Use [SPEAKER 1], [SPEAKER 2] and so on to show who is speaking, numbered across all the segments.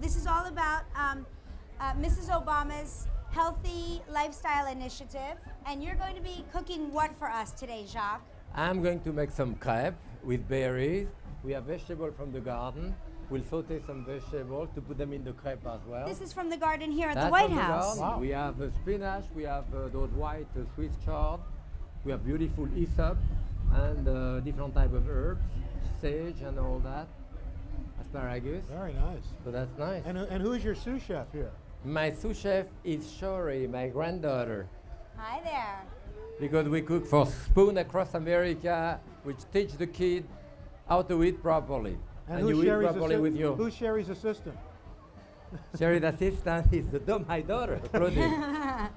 [SPEAKER 1] This is all about Mrs. Obama's Healthy Lifestyle Initiative. And you're going to be cooking what for us today, Jacques?
[SPEAKER 2] I'm going to make some crepe with berries. We have vegetables from the garden. We'll saute some vegetables to put them in the crepe as well.
[SPEAKER 1] This is from the garden here at
[SPEAKER 2] That's
[SPEAKER 1] the White
[SPEAKER 2] from the
[SPEAKER 1] House.
[SPEAKER 2] garden.
[SPEAKER 3] Wow.
[SPEAKER 2] We have spinach, we have those white Swiss chard, we have beautiful hyssop and different type of herbs, sage and all that, asparagus.
[SPEAKER 3] Very nice.
[SPEAKER 2] So that's nice.
[SPEAKER 3] And who is your sous chef here?
[SPEAKER 2] My sous chef is Shori, my granddaughter,
[SPEAKER 1] Hi there.
[SPEAKER 2] because we cook for Spoon across America, which teach the kid how to eat properly. And
[SPEAKER 3] who's
[SPEAKER 2] you eat
[SPEAKER 3] Sherry's
[SPEAKER 2] properly with your
[SPEAKER 3] Who's Sherry's assistant?
[SPEAKER 2] Sherry's assistant is my daughter, Claudine.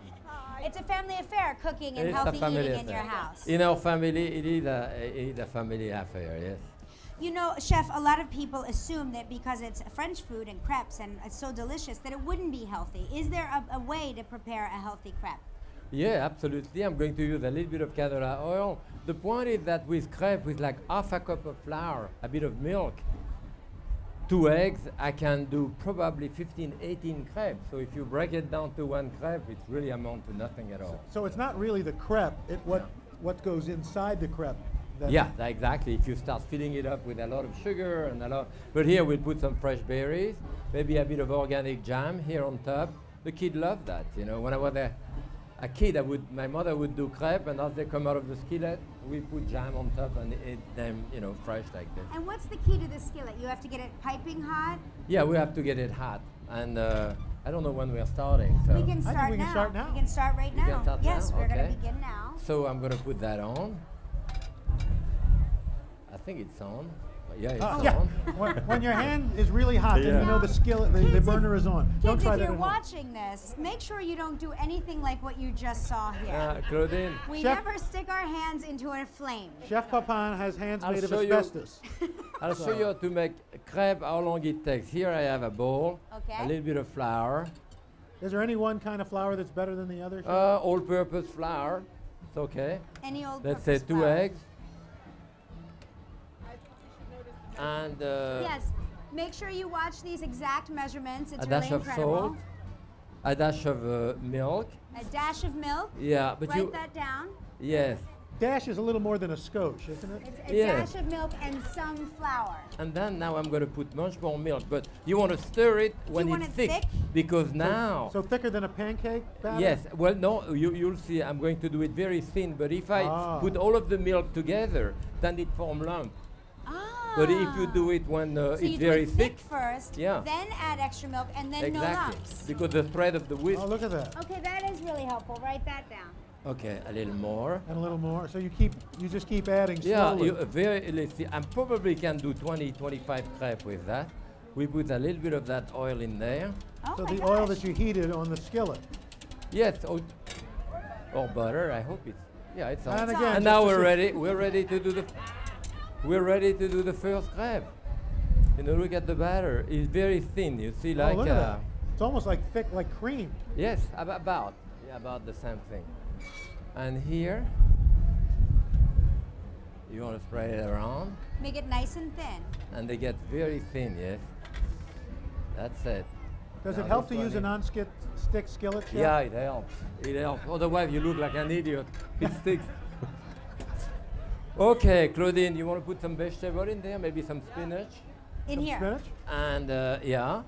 [SPEAKER 1] It's a family affair, cooking and
[SPEAKER 2] It's a
[SPEAKER 1] healthy
[SPEAKER 2] family
[SPEAKER 1] eating in
[SPEAKER 2] affair.
[SPEAKER 1] your house.
[SPEAKER 2] In our family, it is a family affair, yes.
[SPEAKER 1] You know, Chef, a lot of people assume that because it's French food and crepes and it's so delicious that it wouldn't be healthy. Is there a way to prepare a healthy crepe?
[SPEAKER 2] Yeah, absolutely. I'm going to use a little bit of canola oil. The point is that with crepe, with like half a cup of flour, a bit of milk, 2 eggs, I can do probably 15, 18 crepes. So if you break it down to one crepe, it's really amount to nothing at all.
[SPEAKER 3] So it's not really the crepe, what goes inside the crepe.
[SPEAKER 2] Yeah, exactly. If you start filling it up with a lot of sugar and a lot, but here we'll put some fresh berries, maybe a bit of organic jam here on top. The kid loved that, you know. When I was a kid, my mother would do crepe, and as they come out of the skillet, we put jam on top and eat them, you know, fresh like this.
[SPEAKER 1] And what's the key to the skillet? You have to get it piping hot?
[SPEAKER 2] Yeah, we have to get it hot, and I don't know when we are starting. So
[SPEAKER 1] We can
[SPEAKER 3] I think
[SPEAKER 1] start
[SPEAKER 3] we can
[SPEAKER 1] now.
[SPEAKER 3] start now.
[SPEAKER 1] We can start right
[SPEAKER 2] You
[SPEAKER 1] now.
[SPEAKER 2] can start
[SPEAKER 1] Yes,
[SPEAKER 2] now?
[SPEAKER 1] we're going
[SPEAKER 2] Okay.
[SPEAKER 1] to begin now.
[SPEAKER 2] So I'm going to put that on. I think it's on. Yeah, it's on.
[SPEAKER 3] Yeah. when your hand is really hot, then you know the skillet, the
[SPEAKER 1] Kids,
[SPEAKER 3] burner is on. Don't
[SPEAKER 1] Kids,
[SPEAKER 3] try
[SPEAKER 1] if
[SPEAKER 3] that
[SPEAKER 1] you're
[SPEAKER 3] at home.
[SPEAKER 1] watching this, make sure you don't do anything like what you just saw here.
[SPEAKER 2] Claudine,
[SPEAKER 1] We
[SPEAKER 3] Chef-
[SPEAKER 1] never stick our hands into a flame.
[SPEAKER 3] Chef Pepin has hands
[SPEAKER 2] I'll
[SPEAKER 3] made of
[SPEAKER 2] show you.
[SPEAKER 3] asbestos.
[SPEAKER 2] I'll show you how to make crepe, how long it takes. Here I have a bowl,
[SPEAKER 1] Okay.
[SPEAKER 2] a little bit of flour,
[SPEAKER 3] Is there any one kind of flour that's better than the other? Chef?
[SPEAKER 2] all-purpose flour. It's okay.
[SPEAKER 1] Any old
[SPEAKER 2] Let's say
[SPEAKER 1] purpose
[SPEAKER 2] 2
[SPEAKER 1] flour.
[SPEAKER 2] eggs. And
[SPEAKER 1] Yes. Make sure you watch these exact measurements. It's
[SPEAKER 2] a
[SPEAKER 1] really
[SPEAKER 2] dash of
[SPEAKER 1] incredible.
[SPEAKER 2] salt, a dash of milk.
[SPEAKER 1] A dash of milk.
[SPEAKER 2] Yeah, but
[SPEAKER 1] Write that down.
[SPEAKER 2] yes.
[SPEAKER 3] Dash is a little more than a scotch, isn't it?
[SPEAKER 1] It's a
[SPEAKER 2] Yeah.
[SPEAKER 1] dash of milk and some flour.
[SPEAKER 2] And then now I'm going to put much more milk, but you want to stir it when
[SPEAKER 1] want
[SPEAKER 2] it's
[SPEAKER 1] it thick?
[SPEAKER 2] because now.
[SPEAKER 3] So thicker than a pancake batter?
[SPEAKER 2] Yes, well, no, you'll see. I'm going to do it very thin, but if I put all of the milk together, then it forms lump.
[SPEAKER 1] Ah.
[SPEAKER 2] But if you do it when
[SPEAKER 1] so
[SPEAKER 2] it's
[SPEAKER 1] you do
[SPEAKER 2] very
[SPEAKER 1] it
[SPEAKER 2] thick,
[SPEAKER 1] first,
[SPEAKER 2] Yeah.
[SPEAKER 1] then add extra milk, and then no
[SPEAKER 2] exactly,
[SPEAKER 1] lumps.
[SPEAKER 2] because the thread of the whisk.
[SPEAKER 3] Oh, look at that.
[SPEAKER 1] Okay, that is really helpful. Write that down.
[SPEAKER 2] Okay, a little more.
[SPEAKER 3] And a little more. So you just keep adding
[SPEAKER 2] Yeah,
[SPEAKER 3] slowly.
[SPEAKER 2] let's see. I probably can do 20, 25 crepes with that. We put a little bit of that oil in there.
[SPEAKER 1] Oh
[SPEAKER 3] So
[SPEAKER 1] my
[SPEAKER 3] the oil
[SPEAKER 1] gosh.
[SPEAKER 3] that you heated on the skillet.
[SPEAKER 2] Yes, or butter. I hope it's. Yeah, it's on.
[SPEAKER 3] And again,
[SPEAKER 2] And
[SPEAKER 3] just
[SPEAKER 2] now
[SPEAKER 3] to
[SPEAKER 2] we're
[SPEAKER 3] see-
[SPEAKER 2] ready. We're ready to do the. We're ready to do the first crepe. You know, look at the batter. It's very thin. You see,
[SPEAKER 3] Oh,
[SPEAKER 2] like.
[SPEAKER 3] look at that. It's almost like thick, like cream.
[SPEAKER 2] Yes, about the same thing. And here, you want to spray it around,
[SPEAKER 1] Make it nice and thin.
[SPEAKER 2] and they get very thin. Yes, that's it.
[SPEAKER 3] Does
[SPEAKER 2] Now
[SPEAKER 3] it help
[SPEAKER 2] this
[SPEAKER 3] to use a
[SPEAKER 2] one
[SPEAKER 3] non-stick skillet, Chef?
[SPEAKER 2] Yeah, it helps. It helps. Otherwise, you look like an idiot. It sticks. Okay, Claudine, you want to put some vegetable in there? Maybe some spinach?
[SPEAKER 1] In
[SPEAKER 3] Some
[SPEAKER 1] here.
[SPEAKER 3] spinach?
[SPEAKER 2] And yeah.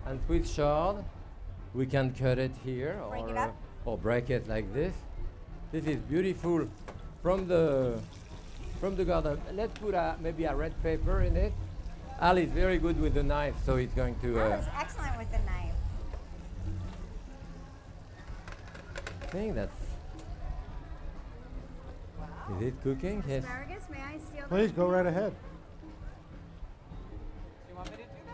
[SPEAKER 2] And Swiss chard. We can cut it here
[SPEAKER 1] Break it up?
[SPEAKER 2] or break it like this. This is beautiful from the garden. Let's put maybe a red pepper in it. Al is very good with the knife, so he's going to.
[SPEAKER 1] That was excellent with the knife.
[SPEAKER 2] I think that's. Is it cooking? Yes.
[SPEAKER 1] Asparagus, may I steal
[SPEAKER 3] Please go right ahead.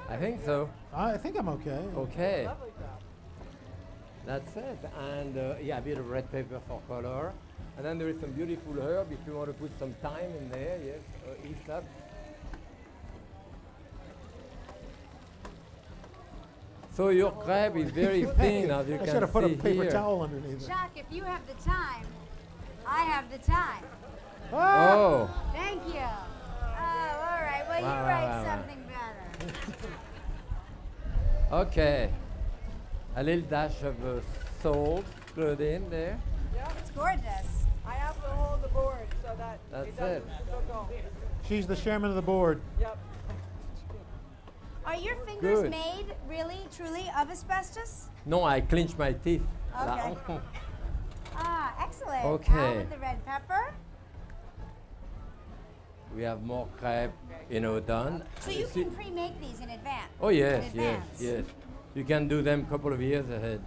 [SPEAKER 2] I think so.
[SPEAKER 3] I think I'm okay.
[SPEAKER 2] Okay. That's it. And yeah, a bit of red pepper for color. And then there is some beautiful herb if you want to put some thyme in there. Yes, hyssop. So your crepe is very thin, as you
[SPEAKER 3] I
[SPEAKER 2] can
[SPEAKER 3] should have put a
[SPEAKER 2] see
[SPEAKER 3] paper
[SPEAKER 2] here.
[SPEAKER 3] towel underneath it.
[SPEAKER 1] Jacques, if you have the time, I have the time.
[SPEAKER 3] Ah!
[SPEAKER 2] Oh,
[SPEAKER 1] Thank you. Oh, all right. Well,
[SPEAKER 2] Wow,
[SPEAKER 1] you
[SPEAKER 2] wow,
[SPEAKER 1] write
[SPEAKER 2] wow, wow.
[SPEAKER 1] something better.
[SPEAKER 2] Okay. A little dash of salt, Claudine, there.
[SPEAKER 1] It's gorgeous.
[SPEAKER 4] I have to hold the board so that
[SPEAKER 2] That's
[SPEAKER 4] it doesn't
[SPEAKER 2] it.
[SPEAKER 4] go.
[SPEAKER 3] She's the chairman of the board.
[SPEAKER 4] Yep.
[SPEAKER 1] Are your fingers
[SPEAKER 2] Good.
[SPEAKER 1] made really, truly of asbestos?
[SPEAKER 2] No, I clench my teeth.
[SPEAKER 1] Okay. Ah, excellent.
[SPEAKER 2] Okay.
[SPEAKER 1] Now with the red pepper.
[SPEAKER 2] We have more crepe, done.
[SPEAKER 1] So you can pre-make these in advance.
[SPEAKER 2] Oh yes,
[SPEAKER 1] in
[SPEAKER 2] yes,
[SPEAKER 1] advance.
[SPEAKER 2] yes. You can do them a couple of years ahead.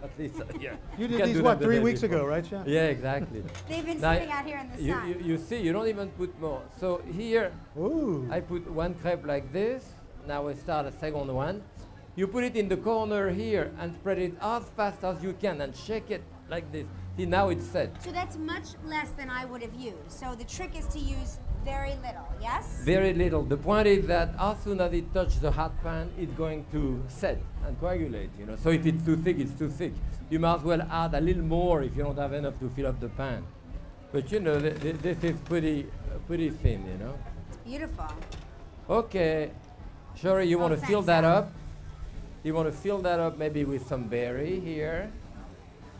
[SPEAKER 2] At least, yeah.
[SPEAKER 3] You
[SPEAKER 2] can
[SPEAKER 3] did these,
[SPEAKER 2] do
[SPEAKER 3] what,
[SPEAKER 2] them the
[SPEAKER 3] 3
[SPEAKER 2] day
[SPEAKER 3] weeks
[SPEAKER 2] before.
[SPEAKER 3] ago, right, Chef?
[SPEAKER 2] Yeah, exactly.
[SPEAKER 1] They've been
[SPEAKER 2] Now,
[SPEAKER 1] sitting out here in the
[SPEAKER 2] you,
[SPEAKER 1] sun.
[SPEAKER 2] you see, you don't even put more. So here,
[SPEAKER 3] Ooh.
[SPEAKER 2] I put one crepe like this. Now I start a second one. You put it in the corner here and spread it as fast as you can and shake it like this. See, now it's set.
[SPEAKER 1] So that's much less than I would have used. So the trick is to use very little, yes?
[SPEAKER 2] Very little. The point is that as soon as it touches the hot pan, it's going to set and coagulate, So if it's too thick, it's too thick. You might as well add a little more if you don't have enough to fill up the pan. But this is pretty thin,
[SPEAKER 1] It's beautiful.
[SPEAKER 2] Okay. Sherry, you want to fill that
[SPEAKER 1] thanks,
[SPEAKER 2] up? You want to fill that up maybe with some berry here.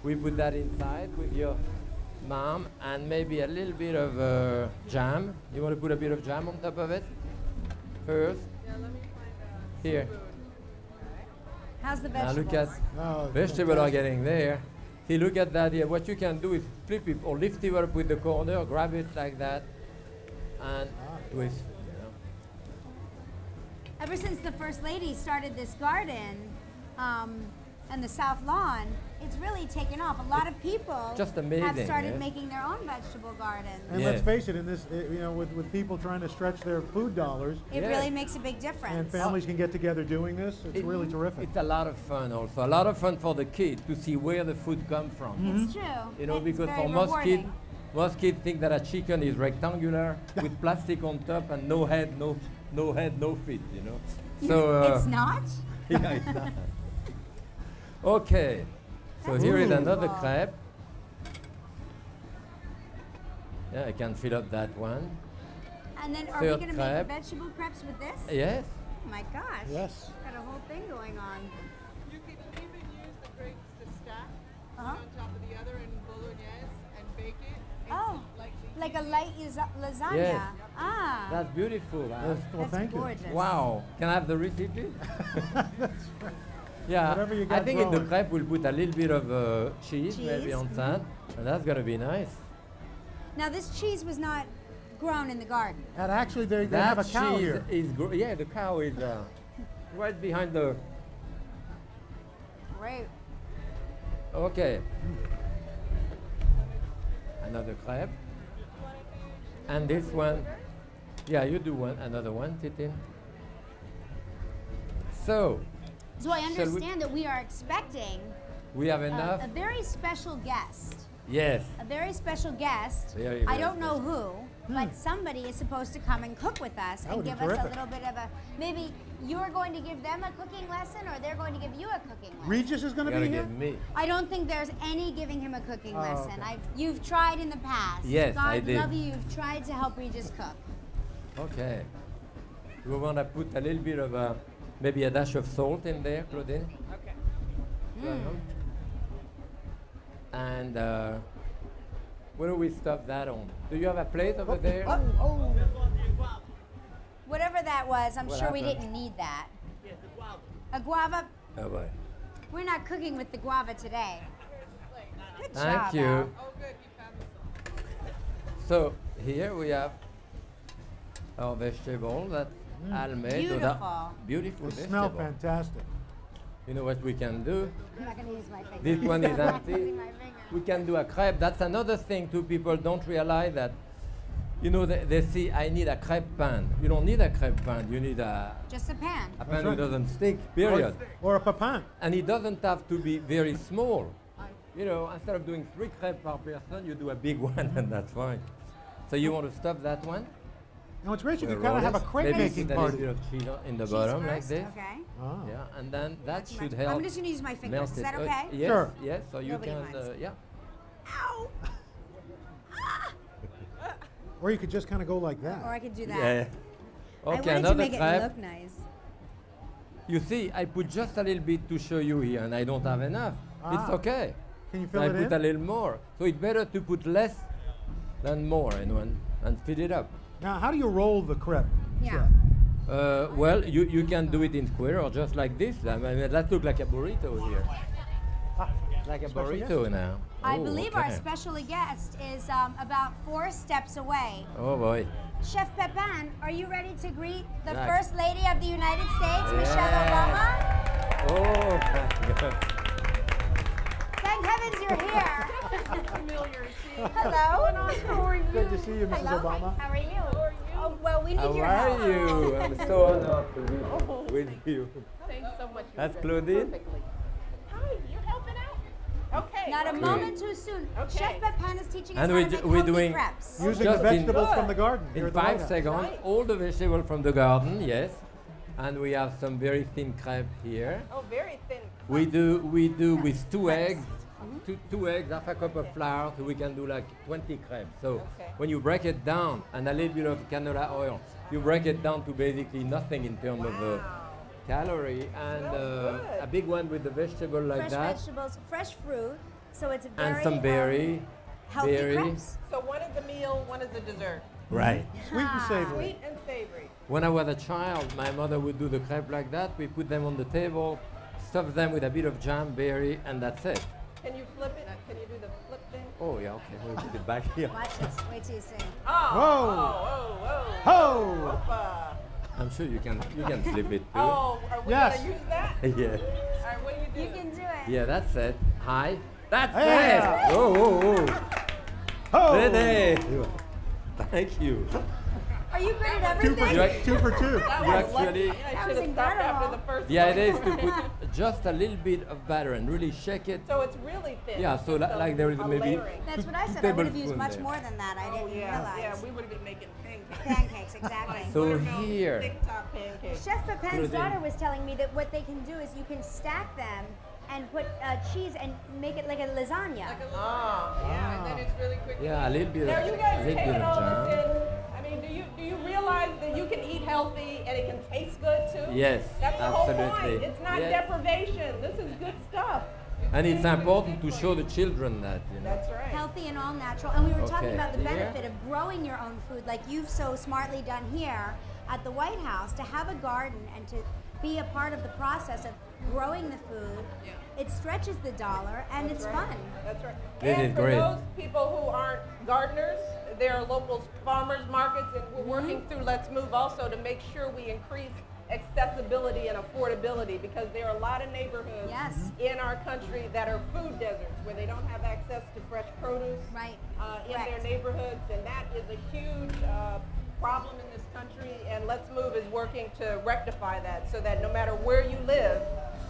[SPEAKER 2] We put that inside with your mom and maybe a little bit of jam. You want to put a bit of jam on top of it first?
[SPEAKER 4] Yeah, let me find out.
[SPEAKER 2] Here.
[SPEAKER 1] How's the
[SPEAKER 2] Now
[SPEAKER 1] vegetables?
[SPEAKER 2] look at
[SPEAKER 3] Oh,
[SPEAKER 2] vegetables are
[SPEAKER 3] fantastic.
[SPEAKER 2] getting there. See, look at that here. What you can do is flip it or lift it up with the corner, grab it like that, and twist.
[SPEAKER 1] Ever since the First Lady started this garden and the South Lawn, it's really taken off. A lot of people
[SPEAKER 2] Just
[SPEAKER 1] have
[SPEAKER 2] amazing,
[SPEAKER 1] started
[SPEAKER 2] yes.
[SPEAKER 1] making their own vegetable gardens.
[SPEAKER 3] And
[SPEAKER 2] Yeah.
[SPEAKER 3] let's face it, in this, with people trying to stretch their food dollars,
[SPEAKER 1] It
[SPEAKER 2] Yeah.
[SPEAKER 1] really makes a big difference.
[SPEAKER 3] and families can get together doing this, it's really terrific.
[SPEAKER 2] It's a lot of fun also. A lot of fun for the kids to see where the food comes from.
[SPEAKER 1] It's true. It's
[SPEAKER 2] Because
[SPEAKER 1] very
[SPEAKER 2] for
[SPEAKER 1] rewarding.
[SPEAKER 2] most kids think that a chicken is rectangular with plastic on top and no head, no feet, So
[SPEAKER 1] It's not?
[SPEAKER 2] yeah, it's not. Okay. So
[SPEAKER 1] That's
[SPEAKER 2] here is
[SPEAKER 1] beautiful.
[SPEAKER 2] another crepe. Yeah, I can fill up that one.
[SPEAKER 1] And then are we
[SPEAKER 2] Third
[SPEAKER 1] going to
[SPEAKER 2] crepe.
[SPEAKER 1] make vegetable crepes with this?
[SPEAKER 2] Yes.
[SPEAKER 1] Oh my gosh.
[SPEAKER 3] Yes.
[SPEAKER 1] Got a whole thing going on.
[SPEAKER 4] You can even use the grapes to stack
[SPEAKER 1] Uh-huh.
[SPEAKER 4] one on top of the other in bolognese and bake it. And
[SPEAKER 1] Oh,
[SPEAKER 4] lightly
[SPEAKER 1] like a light lasagna.
[SPEAKER 2] Yes.
[SPEAKER 1] Ah,
[SPEAKER 2] That's beautiful.
[SPEAKER 3] Yes,
[SPEAKER 2] Huh?
[SPEAKER 3] well,
[SPEAKER 1] that's
[SPEAKER 3] thank
[SPEAKER 1] gorgeous.
[SPEAKER 2] Wow. Can I have the recipe? Yeah.
[SPEAKER 3] Whatever you
[SPEAKER 2] I
[SPEAKER 3] got
[SPEAKER 2] think in the
[SPEAKER 3] growing.
[SPEAKER 2] crepe we'll put a little bit of cheese, maybe
[SPEAKER 1] Cheese,
[SPEAKER 2] on top. And that's going to be nice.
[SPEAKER 1] Now this cheese was not grown in the garden.
[SPEAKER 3] And actually, they
[SPEAKER 2] That
[SPEAKER 3] have a cow
[SPEAKER 2] cheese
[SPEAKER 3] here.
[SPEAKER 2] is yeah, the cow is right behind the.
[SPEAKER 1] Great.
[SPEAKER 2] Okay. Another crepe. And this one, yeah, you do one, another one, Titin. So,
[SPEAKER 1] So I
[SPEAKER 2] Shall we-
[SPEAKER 1] understand that we are expecting
[SPEAKER 2] we have enough?
[SPEAKER 1] a very special guest.
[SPEAKER 2] Yes.
[SPEAKER 1] A very special guest.
[SPEAKER 2] Very,
[SPEAKER 1] I
[SPEAKER 2] very
[SPEAKER 1] don't know who, but somebody is supposed to come and cook with us and
[SPEAKER 3] would be
[SPEAKER 1] give us a
[SPEAKER 3] terrific.
[SPEAKER 1] little bit of a. Maybe you're going to give them a cooking lesson, or they're going to give you a cooking lesson.
[SPEAKER 3] Regis is going
[SPEAKER 2] You
[SPEAKER 3] to
[SPEAKER 2] gotta
[SPEAKER 3] be here?
[SPEAKER 2] give me.
[SPEAKER 1] I don't think there's any giving him a cooking
[SPEAKER 3] Oh,
[SPEAKER 1] lesson.
[SPEAKER 3] okay.
[SPEAKER 1] You've tried in the past.
[SPEAKER 2] Yes,
[SPEAKER 1] God
[SPEAKER 2] I did.
[SPEAKER 1] love you. You've tried to help Regis cook.
[SPEAKER 2] Okay. We want to put a little bit of maybe a dash of salt in there, Claudine.
[SPEAKER 4] Okay.
[SPEAKER 2] And where do we stuff that on? Do you have a plate over there?
[SPEAKER 3] Oh,
[SPEAKER 1] Whatever that was, I'm
[SPEAKER 2] What
[SPEAKER 1] sure we
[SPEAKER 2] happened?
[SPEAKER 1] didn't need that. A guava.
[SPEAKER 2] Oh, boy.
[SPEAKER 1] We're not cooking with the guava today. Good
[SPEAKER 2] Thank
[SPEAKER 1] job,
[SPEAKER 2] you.
[SPEAKER 1] Al.
[SPEAKER 4] Oh, good. He found the salt.
[SPEAKER 2] So here we have our vegetable that Al made. Those are
[SPEAKER 1] Beautiful.
[SPEAKER 2] Beautiful
[SPEAKER 3] they smell
[SPEAKER 2] vegetable.
[SPEAKER 3] fantastic.
[SPEAKER 2] You know what we can do?
[SPEAKER 1] I'm not going to use my finger.
[SPEAKER 2] This one is
[SPEAKER 1] I'm not
[SPEAKER 2] empty.
[SPEAKER 1] using my finger.
[SPEAKER 2] We can do a crepe. That's another thing too. People don't realize that. They see I need a crepe pan. You don't need a crepe pan. You need a
[SPEAKER 1] Just a pan.
[SPEAKER 2] pan
[SPEAKER 3] right.
[SPEAKER 2] who doesn't stick. Period.
[SPEAKER 3] Or a papin.
[SPEAKER 2] And it doesn't have to be very small. Instead of doing 3 crepes per person, you do a big one, and that's fine. So you want to stuff that one?
[SPEAKER 3] Now, it's Richard, you
[SPEAKER 2] We'll
[SPEAKER 3] kind of
[SPEAKER 2] roll
[SPEAKER 3] have a
[SPEAKER 2] it.
[SPEAKER 3] crepe
[SPEAKER 2] Maybe
[SPEAKER 3] making
[SPEAKER 2] put a little
[SPEAKER 3] party.
[SPEAKER 2] bit of cheese in the
[SPEAKER 1] Cheese
[SPEAKER 2] bottom like
[SPEAKER 1] first?
[SPEAKER 2] this.
[SPEAKER 1] Okay.
[SPEAKER 3] Ah.
[SPEAKER 2] Yeah, and then that
[SPEAKER 1] That's
[SPEAKER 2] should
[SPEAKER 1] much-
[SPEAKER 2] help.
[SPEAKER 1] I'm just going to use my fingers.
[SPEAKER 2] melt
[SPEAKER 1] Is
[SPEAKER 2] it.
[SPEAKER 1] that okay?
[SPEAKER 2] Yes,
[SPEAKER 3] Sure.
[SPEAKER 2] yes. So you
[SPEAKER 1] Nobody
[SPEAKER 2] can,
[SPEAKER 1] minds.
[SPEAKER 2] yeah.
[SPEAKER 1] Ow!
[SPEAKER 3] Or you could just kind of go like
[SPEAKER 1] Or I
[SPEAKER 3] that.
[SPEAKER 1] could do that.
[SPEAKER 2] Yeah.
[SPEAKER 1] I
[SPEAKER 2] Okay,
[SPEAKER 1] wanted to
[SPEAKER 2] another
[SPEAKER 1] make it
[SPEAKER 2] crepe.
[SPEAKER 1] look nice.
[SPEAKER 2] You see, I put just a little bit to show you here, and I don't have enough. It's
[SPEAKER 3] Ah.
[SPEAKER 2] okay.
[SPEAKER 3] Can you fill
[SPEAKER 2] I
[SPEAKER 3] it
[SPEAKER 2] put
[SPEAKER 3] in?
[SPEAKER 2] a little more. So it's better to put less than more, and fill it up.
[SPEAKER 3] Now, how do you roll the crepe?
[SPEAKER 1] Yeah.
[SPEAKER 3] Chef?
[SPEAKER 2] Well, you can do it in square or just like this. I mean, that looks like a burrito here. Like a
[SPEAKER 3] Special
[SPEAKER 2] burrito now.
[SPEAKER 1] I
[SPEAKER 2] Oh,
[SPEAKER 1] believe our
[SPEAKER 2] okay.
[SPEAKER 1] special guest is about 4 steps away.
[SPEAKER 2] Oh boy.
[SPEAKER 1] Chef Pepin, are you ready to greet the
[SPEAKER 2] Jacques.
[SPEAKER 1] First Lady of the United States, Michelle
[SPEAKER 2] Yeah.
[SPEAKER 1] Obama?
[SPEAKER 2] Oh my God.
[SPEAKER 1] Thank heavens you're here.
[SPEAKER 4] Familiar. See?
[SPEAKER 1] Hello.
[SPEAKER 4] How are you?
[SPEAKER 3] Good to see you, Mrs.
[SPEAKER 1] Hello.
[SPEAKER 3] Obama.
[SPEAKER 1] How are you? Oh, well, we need
[SPEAKER 2] How
[SPEAKER 1] your help.
[SPEAKER 2] are you? I'm so honored to be with you.
[SPEAKER 4] Thanks so much. You
[SPEAKER 2] That's
[SPEAKER 4] said
[SPEAKER 2] Claudine?
[SPEAKER 4] perfectly. Hi, you're helping out? Okay.
[SPEAKER 1] Not a
[SPEAKER 2] Great.
[SPEAKER 1] moment too soon.
[SPEAKER 4] Okay.
[SPEAKER 1] Chef Pepin is teaching us
[SPEAKER 2] And
[SPEAKER 1] how
[SPEAKER 2] we
[SPEAKER 1] to
[SPEAKER 2] do-
[SPEAKER 1] make
[SPEAKER 2] we're
[SPEAKER 1] healthy
[SPEAKER 2] doing-
[SPEAKER 1] crepes.
[SPEAKER 3] Using
[SPEAKER 2] Just
[SPEAKER 3] the
[SPEAKER 2] in-
[SPEAKER 3] vegetables
[SPEAKER 4] Good.
[SPEAKER 3] from the garden. here
[SPEAKER 2] In
[SPEAKER 3] at the White
[SPEAKER 2] 5
[SPEAKER 3] House.
[SPEAKER 2] seconds,
[SPEAKER 4] Right.
[SPEAKER 2] all the vegetables from the garden, yes. And we have some very thin crepe here.
[SPEAKER 4] Oh, very thin.
[SPEAKER 2] We do with 2 eggs, two eggs, half a cup of flour, so we can do like 20 crepes. So
[SPEAKER 4] Okay.
[SPEAKER 2] when you break it down, and a little bit of canola oil, you break it down to basically nothing in terms of
[SPEAKER 4] Wow.
[SPEAKER 2] calorie, and
[SPEAKER 4] Smells good.
[SPEAKER 2] a big one with the vegetable like
[SPEAKER 1] Fresh
[SPEAKER 2] that,
[SPEAKER 1] vegetables, fresh fruit. So it's very
[SPEAKER 2] and some berry.
[SPEAKER 1] healthy
[SPEAKER 2] berry.
[SPEAKER 1] crepes.
[SPEAKER 4] So one is the meal, one is the dessert.
[SPEAKER 2] Right.
[SPEAKER 3] Sweet and savory.
[SPEAKER 4] Sweet and savory.
[SPEAKER 2] When I was a child, my mother would do the crepe like that. We put them on the table, stuff them with a bit of jam, berry, and that's it.
[SPEAKER 4] Can you flip it? Can you do the flip thing?
[SPEAKER 2] Oh yeah, okay. We'll put it back here.
[SPEAKER 1] Watch this. Wait till you see.
[SPEAKER 4] Oh.
[SPEAKER 3] Whoa.
[SPEAKER 4] Oh, whoa.
[SPEAKER 3] Ho!
[SPEAKER 4] Opa.
[SPEAKER 2] I'm sure you can flip it too.
[SPEAKER 4] Oh, are we
[SPEAKER 3] Yes.
[SPEAKER 4] gonna use that?
[SPEAKER 2] Yeah.
[SPEAKER 4] All right, what do you
[SPEAKER 1] You
[SPEAKER 4] do?
[SPEAKER 1] can do it.
[SPEAKER 2] Yeah, that's it. Hi. That's
[SPEAKER 3] Yeah.
[SPEAKER 2] it. Oh, oh,
[SPEAKER 3] Ho!
[SPEAKER 2] oh. Ready. Thank you.
[SPEAKER 1] Are you good at
[SPEAKER 3] Two for
[SPEAKER 1] everything?
[SPEAKER 3] two. 2 for 2.
[SPEAKER 4] That
[SPEAKER 2] You
[SPEAKER 4] was lucky.
[SPEAKER 2] actually-
[SPEAKER 4] I
[SPEAKER 1] That
[SPEAKER 4] should
[SPEAKER 1] was
[SPEAKER 4] have stopped after
[SPEAKER 1] incredible.
[SPEAKER 4] the first
[SPEAKER 2] The
[SPEAKER 4] one.
[SPEAKER 2] idea is to put just a little bit of batter and really shake it.
[SPEAKER 4] So it's really thin.
[SPEAKER 2] Yeah, so like there is
[SPEAKER 4] a
[SPEAKER 2] maybe-
[SPEAKER 4] layering.
[SPEAKER 1] That's what I said. I would have used
[SPEAKER 2] tablespoon
[SPEAKER 1] much
[SPEAKER 2] there.
[SPEAKER 1] more than that. I
[SPEAKER 4] Oh
[SPEAKER 1] didn't
[SPEAKER 4] yeah,
[SPEAKER 1] realize.
[SPEAKER 4] yeah, we would have been making pancakes.
[SPEAKER 1] Pancakes, exactly.
[SPEAKER 2] So
[SPEAKER 4] Buttermilk,
[SPEAKER 2] here-
[SPEAKER 4] thick top pancakes.
[SPEAKER 1] Chef Pepin's
[SPEAKER 2] Claudine.
[SPEAKER 1] daughter was telling me that what they can do is you can stack them and put cheese and make it like a lasagna.
[SPEAKER 4] Ah, yeah, and then it's really quick. to
[SPEAKER 2] Yeah, a
[SPEAKER 4] eat.
[SPEAKER 2] little bit
[SPEAKER 4] Now
[SPEAKER 2] of
[SPEAKER 4] you guys
[SPEAKER 2] little bit
[SPEAKER 4] taking
[SPEAKER 2] of
[SPEAKER 4] all
[SPEAKER 2] jam.
[SPEAKER 4] this in. I mean, do you realize that you can eat healthy and it can taste good too?
[SPEAKER 2] Yes,
[SPEAKER 4] That's the whole
[SPEAKER 2] absolutely.
[SPEAKER 4] point. It's not
[SPEAKER 2] Yes.
[SPEAKER 4] deprivation. This is good stuff.
[SPEAKER 2] And it's important to show the children that, you know.
[SPEAKER 4] That's right.
[SPEAKER 1] Healthy and all natural. And we were talking
[SPEAKER 2] Okay,
[SPEAKER 1] about the
[SPEAKER 2] here.
[SPEAKER 1] benefit of growing your own food like you've so smartly done here at the White House, to have a garden and to be a part of the process of growing the food. It stretches the dollar and
[SPEAKER 4] That's
[SPEAKER 1] it's
[SPEAKER 4] right.
[SPEAKER 1] fun.
[SPEAKER 4] That's right.
[SPEAKER 2] This
[SPEAKER 4] and
[SPEAKER 2] is
[SPEAKER 4] for
[SPEAKER 2] great.
[SPEAKER 4] those people who aren't gardeners, there are local farmers markets, and we're working through Let's Move also to make sure we increase accessibility and affordability, because there are a lot of neighborhoods
[SPEAKER 1] Yes.
[SPEAKER 4] in our country that are food deserts where they don't have access to fresh produce
[SPEAKER 1] Right.
[SPEAKER 4] in their
[SPEAKER 1] Correct.
[SPEAKER 4] neighborhoods, and that is a huge problem in this country, and Let's Move is working to rectify that so that no matter where you live,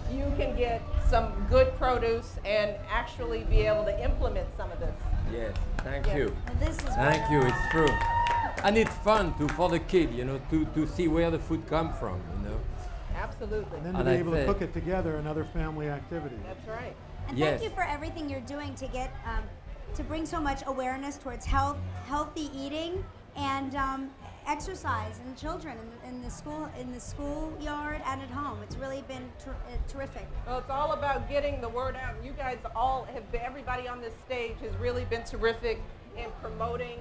[SPEAKER 4] you can get some good produce and actually be able to implement some of this.
[SPEAKER 2] Yes, thank
[SPEAKER 4] Yes.
[SPEAKER 2] you.
[SPEAKER 1] Well, this is
[SPEAKER 2] Thank you, it's true. And it's fun too for the kid, you know, to see where the food come from, you know.
[SPEAKER 4] Absolutely.
[SPEAKER 3] And then to
[SPEAKER 2] And
[SPEAKER 3] be
[SPEAKER 2] I
[SPEAKER 3] able to
[SPEAKER 2] think-
[SPEAKER 3] cook it together, another family activity.
[SPEAKER 4] That's right.
[SPEAKER 1] And
[SPEAKER 2] Yes.
[SPEAKER 1] thank you for everything you're doing to get to bring so much awareness towards healthy eating, and exercise in children in the schoolyard and at home. It's really been terrific.
[SPEAKER 4] Well, it's all about getting the word out. You guys all have been, everybody on this stage has really been terrific in promoting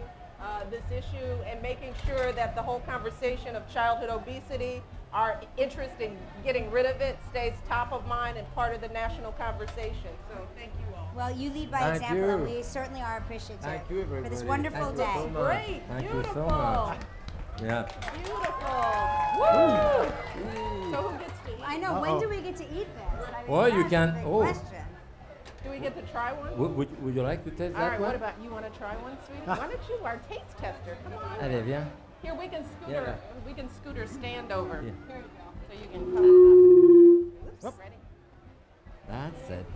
[SPEAKER 4] this issue and making sure that the whole conversation of childhood obesity, our interest in getting rid of it, stays top of mind and part of the national conversation. So thank you all.
[SPEAKER 1] Well, you lead by
[SPEAKER 2] Thank
[SPEAKER 1] example, and
[SPEAKER 2] you.
[SPEAKER 1] we certainly are appreciative
[SPEAKER 2] Thank you,
[SPEAKER 1] for this
[SPEAKER 2] everybody.
[SPEAKER 1] wonderful
[SPEAKER 2] Thank you
[SPEAKER 1] day.
[SPEAKER 2] so much.
[SPEAKER 4] Great,
[SPEAKER 2] Thank you
[SPEAKER 4] beautiful.
[SPEAKER 2] so much. Yeah.
[SPEAKER 4] Beautiful. Woo! So who gets to eat?
[SPEAKER 1] I know. When do we get to eat this? I mean,
[SPEAKER 2] Well, you
[SPEAKER 1] that's
[SPEAKER 2] can-
[SPEAKER 1] the big
[SPEAKER 2] oh.
[SPEAKER 1] question.
[SPEAKER 4] Do we get to try one?
[SPEAKER 2] Would you like to taste
[SPEAKER 4] All
[SPEAKER 2] that
[SPEAKER 4] right,
[SPEAKER 2] one?
[SPEAKER 4] what about you? Want to try one, sweetie? Why don't you, our taste tester? Come on.
[SPEAKER 2] Allez, viens.
[SPEAKER 4] Here, we can scooter.
[SPEAKER 2] Yeah.
[SPEAKER 4] We can scooter stand over.
[SPEAKER 2] Yeah.
[SPEAKER 4] Here you go. So you can come up. Oops. Ready?
[SPEAKER 2] That's it.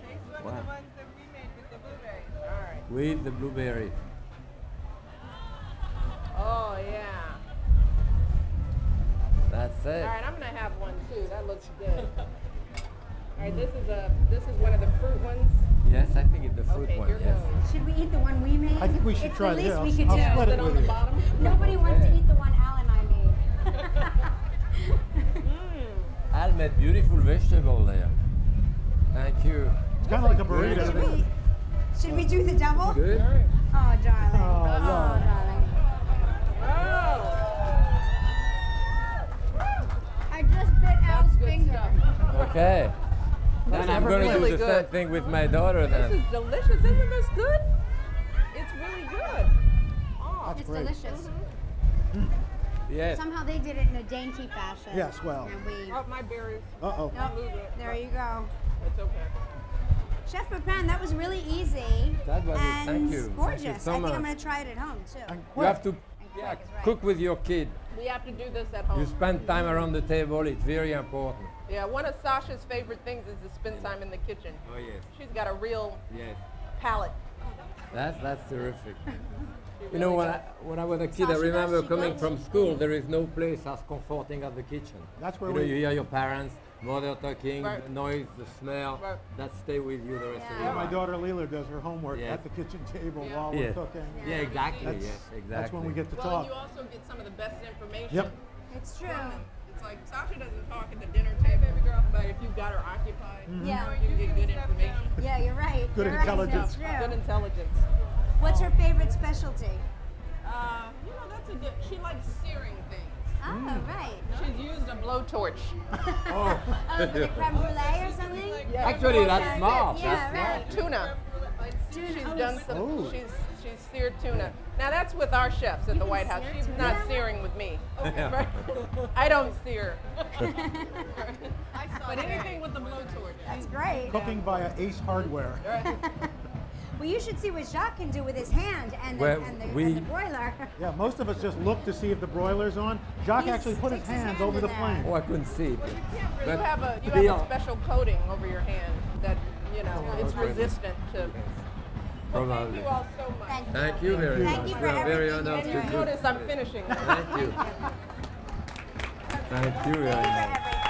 [SPEAKER 4] Taste one
[SPEAKER 2] Wow.
[SPEAKER 4] of the ones that we made with the blueberries. All right.
[SPEAKER 2] With the blueberry.
[SPEAKER 4] Oh yeah.
[SPEAKER 2] That's it.
[SPEAKER 4] All right, I'm gonna have one too. That looks good. All right, this is one of the fruit ones.
[SPEAKER 2] Yes, I think it's the fruit
[SPEAKER 4] Okay,
[SPEAKER 2] one.
[SPEAKER 4] here
[SPEAKER 2] Yes.
[SPEAKER 4] goes.
[SPEAKER 1] Should we eat the one we made?
[SPEAKER 3] I think we should
[SPEAKER 1] it's
[SPEAKER 3] try
[SPEAKER 1] the
[SPEAKER 3] this.
[SPEAKER 1] least we could
[SPEAKER 3] I'll
[SPEAKER 1] do.
[SPEAKER 3] split
[SPEAKER 4] Is
[SPEAKER 3] it
[SPEAKER 4] it on
[SPEAKER 3] with
[SPEAKER 4] the
[SPEAKER 3] you.
[SPEAKER 4] bottom?
[SPEAKER 1] Nobody wants to eat the one Al and I made.
[SPEAKER 2] made beautiful vegetable there. Thank you.
[SPEAKER 3] It's kind of like a
[SPEAKER 1] Should
[SPEAKER 3] burrito.
[SPEAKER 1] we, should we do the double?
[SPEAKER 2] Good.
[SPEAKER 1] Oh, darling.
[SPEAKER 3] Oh, love.
[SPEAKER 1] darling.
[SPEAKER 4] Oh,
[SPEAKER 1] I just bit Al's
[SPEAKER 4] good
[SPEAKER 1] finger.
[SPEAKER 4] stuff.
[SPEAKER 2] Okay. Then I'm going to
[SPEAKER 4] really
[SPEAKER 2] do the
[SPEAKER 4] good.
[SPEAKER 2] same thing with my daughter
[SPEAKER 4] This
[SPEAKER 2] then.
[SPEAKER 4] is delicious. Isn't this good? It's really good. Oh,
[SPEAKER 1] It's
[SPEAKER 3] great.
[SPEAKER 1] delicious.
[SPEAKER 2] Yes.
[SPEAKER 1] Somehow they did it in a dainty fashion.
[SPEAKER 3] Yes, well.
[SPEAKER 1] And we.
[SPEAKER 4] oh, my berries.
[SPEAKER 3] Uh-oh.
[SPEAKER 1] Nope.
[SPEAKER 4] Lose it.
[SPEAKER 1] There you go.
[SPEAKER 4] It's okay.
[SPEAKER 1] Chef Pepin, that was really easy.
[SPEAKER 2] That was it.
[SPEAKER 1] and
[SPEAKER 2] Thank you.
[SPEAKER 1] gorgeous.
[SPEAKER 2] Thank you so
[SPEAKER 1] I think
[SPEAKER 2] much.
[SPEAKER 1] I'm going to try it at home too.
[SPEAKER 3] And
[SPEAKER 2] You
[SPEAKER 3] quick.
[SPEAKER 2] have to
[SPEAKER 1] And quick is right.
[SPEAKER 2] cook with your kid.
[SPEAKER 4] We have to do this at home.
[SPEAKER 2] You spend time around the table. It's very important.
[SPEAKER 4] Yeah, one of Sasha's favorite things is to spend time in the kitchen.
[SPEAKER 2] Oh, yes.
[SPEAKER 4] She's got a real
[SPEAKER 2] Yes.
[SPEAKER 4] palate.
[SPEAKER 2] That's terrific.
[SPEAKER 4] She
[SPEAKER 2] You know,
[SPEAKER 4] really
[SPEAKER 2] when I was a kid, I
[SPEAKER 1] Sasha,
[SPEAKER 2] remember
[SPEAKER 1] she
[SPEAKER 2] coming
[SPEAKER 1] goes.
[SPEAKER 2] from school. There is no place as comforting as the kitchen.
[SPEAKER 3] That's where
[SPEAKER 2] you know,
[SPEAKER 3] we-
[SPEAKER 2] you hear your parents, mother talking,
[SPEAKER 4] Right.
[SPEAKER 2] the noise, the smell.
[SPEAKER 4] Right.
[SPEAKER 2] That stay with you the rest of
[SPEAKER 1] Yeah.
[SPEAKER 2] your
[SPEAKER 3] My
[SPEAKER 2] life.
[SPEAKER 3] daughter Leela does her homework
[SPEAKER 2] Yes.
[SPEAKER 3] at the kitchen table
[SPEAKER 4] Yeah.
[SPEAKER 3] while
[SPEAKER 2] Yes.
[SPEAKER 3] we're cooking.
[SPEAKER 2] Yeah, exactly.
[SPEAKER 3] That's,
[SPEAKER 2] yes, exactly.
[SPEAKER 3] that's when we get to
[SPEAKER 4] Well,
[SPEAKER 3] talk.
[SPEAKER 4] you also get some of the best information.
[SPEAKER 3] Yep.
[SPEAKER 1] It's true.
[SPEAKER 4] from them. It's like Sasha doesn't talk at the dinner table, baby girl, but if you've got her occupied,
[SPEAKER 1] Yeah.
[SPEAKER 4] you can get good information.
[SPEAKER 1] Yeah, you're right.
[SPEAKER 3] Good
[SPEAKER 1] You're
[SPEAKER 3] intelligence.
[SPEAKER 1] Right,
[SPEAKER 4] Good
[SPEAKER 1] it's true.
[SPEAKER 4] intelligence.
[SPEAKER 1] What's her favorite specialty?
[SPEAKER 4] You know, that's a good. She likes searing things.
[SPEAKER 1] Oh, right.
[SPEAKER 4] She's used a blowtorch.
[SPEAKER 2] Oh,
[SPEAKER 1] Oh, for the creme brulee or something?
[SPEAKER 2] actually, that's smart.
[SPEAKER 1] Yeah,
[SPEAKER 2] That's smart.
[SPEAKER 1] right.
[SPEAKER 4] Tuna.
[SPEAKER 1] Tuna.
[SPEAKER 4] She's
[SPEAKER 1] Oh,
[SPEAKER 4] done some.
[SPEAKER 3] Oh.
[SPEAKER 4] She's seared tuna. Now that's with our chefs at the
[SPEAKER 1] can
[SPEAKER 4] White House.
[SPEAKER 1] sear
[SPEAKER 4] She's
[SPEAKER 1] tuna?
[SPEAKER 4] not searing with me.
[SPEAKER 2] Yeah.
[SPEAKER 4] Right? I don't sear. But anything with the blowtorch.
[SPEAKER 1] That's great.
[SPEAKER 3] Cooking via Ace Hardware.
[SPEAKER 4] Right?
[SPEAKER 1] Well, you should see what Jacques can do with his hand and the,
[SPEAKER 2] Well,
[SPEAKER 1] and the,
[SPEAKER 2] we-
[SPEAKER 1] and the broiler.
[SPEAKER 3] Yeah, most of us just look to see if the broiler's on. Jacques
[SPEAKER 1] He
[SPEAKER 3] actually put his
[SPEAKER 1] sticks his
[SPEAKER 3] hands
[SPEAKER 1] hand
[SPEAKER 3] over
[SPEAKER 1] in
[SPEAKER 3] the
[SPEAKER 1] there.
[SPEAKER 3] flame.
[SPEAKER 2] Oh, I couldn't see it.
[SPEAKER 4] Well, you can't really.
[SPEAKER 2] But
[SPEAKER 4] You have a
[SPEAKER 2] to be hon-
[SPEAKER 4] special coating over your hand that it's
[SPEAKER 2] okay.
[SPEAKER 4] resistant to. Well, thank
[SPEAKER 2] Probably.
[SPEAKER 4] you all so much.
[SPEAKER 1] Thank you.
[SPEAKER 2] Thank you very
[SPEAKER 1] Thank
[SPEAKER 2] much.
[SPEAKER 1] you for
[SPEAKER 2] We are very
[SPEAKER 1] everything
[SPEAKER 2] honored
[SPEAKER 1] you're
[SPEAKER 2] to
[SPEAKER 1] doing.
[SPEAKER 2] do.
[SPEAKER 4] Notice I'm finishing.
[SPEAKER 2] Thank you. Thank you very
[SPEAKER 1] Thank you for
[SPEAKER 2] much.
[SPEAKER 1] everything.